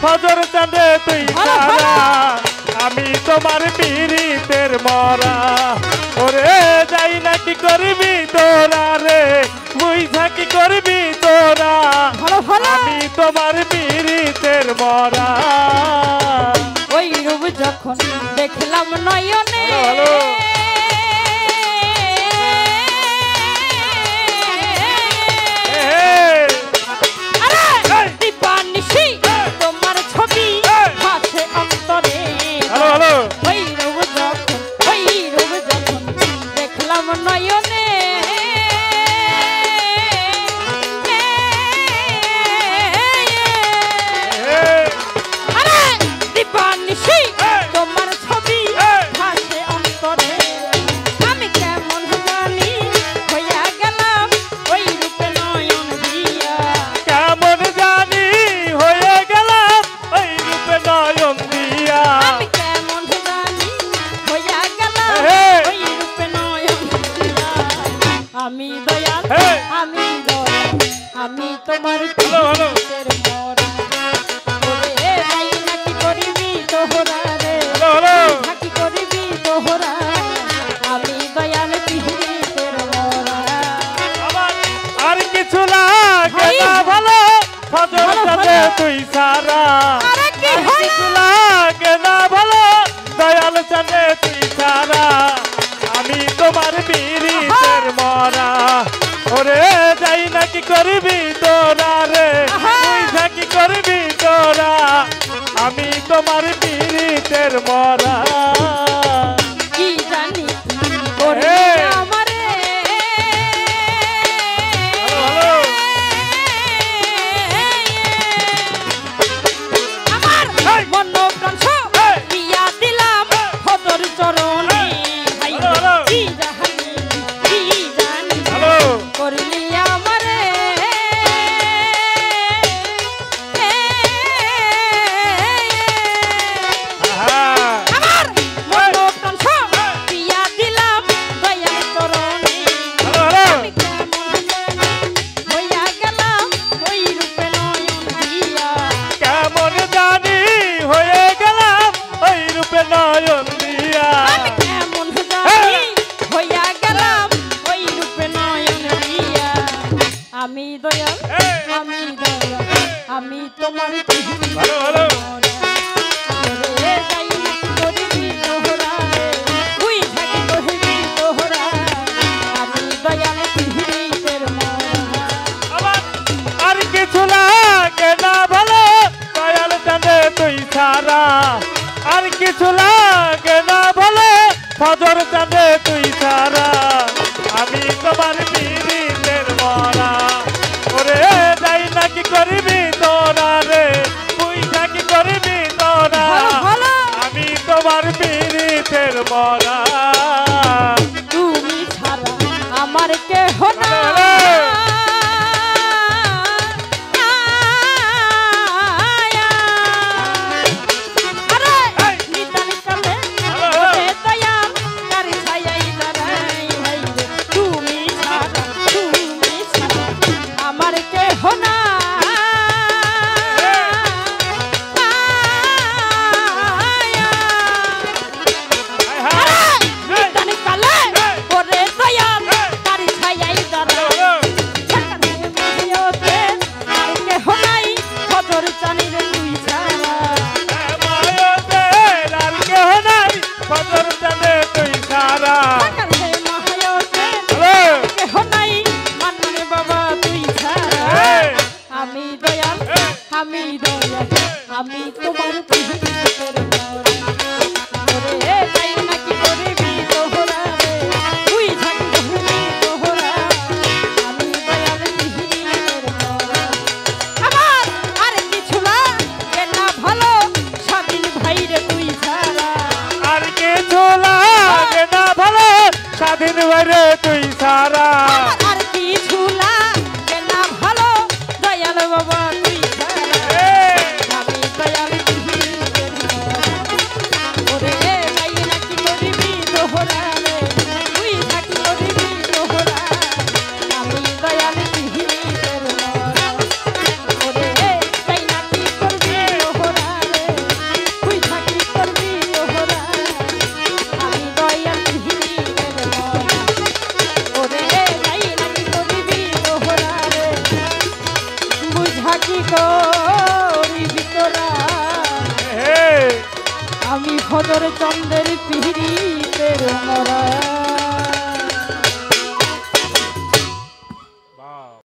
ফজর চাঁদে তুই সারা আমি তোমার পীড়িতের মরা ওরে যাই না কি করবি তোরা রে বুঝা কি করবি তোরা আমি তোমার পীড়িতের মরা ওই রূপ যখন দেখলাম নয়নে দীপানিশি তোমার ছবি আছে অন্তরে ওই রূপ যখন দেখলাম নয়নে দীপানিশি তোমার ছবি আছে অন্তরে আমি কেমন জানি হইয়া গেলাম ওই রূপে নয়ন দিয়া কেমন জানি হয়ে গেলাম ওই রূপে নয়ন দিয়া আমি কেমন জানি হইয়া গেলাম ওই রূপে নয়ন দিয়া আমি দয়াল আমি তোমার পীড়িতের মরা ওরে যাই নাকি করিবি তোহরা রে নাকি করিবি তোহরা আমি দয়াল পীড়িতের মরা আর কিছু লাগে না ভালো ফজর চাঁদে তুই সারা আরে কি কিছু লাগে না ভালো দয়াল চাঁদে তুই সারা আমি তোমার পীড়িতের মরা ওরে যাই না কি করবি তোরা রে বুঝা কি করবি তোরা আমি তোমার পীড়িতের মরা কি জানি করে আমারে আমার মন প্রাণ সব দিয়া দিলাম ফজর চরণে কি জানি করলি আমারে আমার মন প্রাণ সব দিয়া দিলাম দয়াল চরণে আমি কেমন হইয়া গেলাম ওই রূপে নয়ন দিয়া কেমন জানি হয়ে গেলাম ওই রূপে নয়ন দিয়া আমি কেমন জানি হইয়া গেলাম ওই রূপে নয়ন দিয়া আমি দয়াল আমি তোমার ভালো ভালো ওরে যাই নাকি করিবি তোহরা তুই থাকি করিবি তোহরা আমি দয়াল পীড়িতের মরা আর কিছু লাগে না ভালো দয়াল চাঁদে তুই সারা আর কিছু লাগে না ভালো ফজর চাঁদে তুই সারা আমি তোমার পীড়িতের মরা ওরে যাই না কি করবি তোরা রে বুঝা কি করবি তোরা আমি তোমার পীড়িতের মরা তুমি ছাড়া আমার কেহ না আমার কেহ না আমি তোমার পীড়িতের মরা ওরে যাই নাকি করিবি তোহরা রে তুই থাকি করিবি তোহরা আমি দয়াল পীড়িতের মরা আমার আর কিছু লাগে না ভালো স্বাধীন ভাই রে তুই ছাড়া আর কিছু লাগে না ভালো স্বাধীন ভাই রে তুই ছাড়া আর কিছু লাগে না ভালো দয়াল বাবা তুই ছাড়া আমি দয়াল পীড়িতের মরা ওরে যাই নাকি করিবি তোহরা রে তুই থাকি করিবি তোহরা আমি দয়াল পীড়িতের মরা ওরে যাই নাকি করবি তোহরা কি করিবি তোরা হে আমি ফজর চন্দ্রের পিড়িতের মরা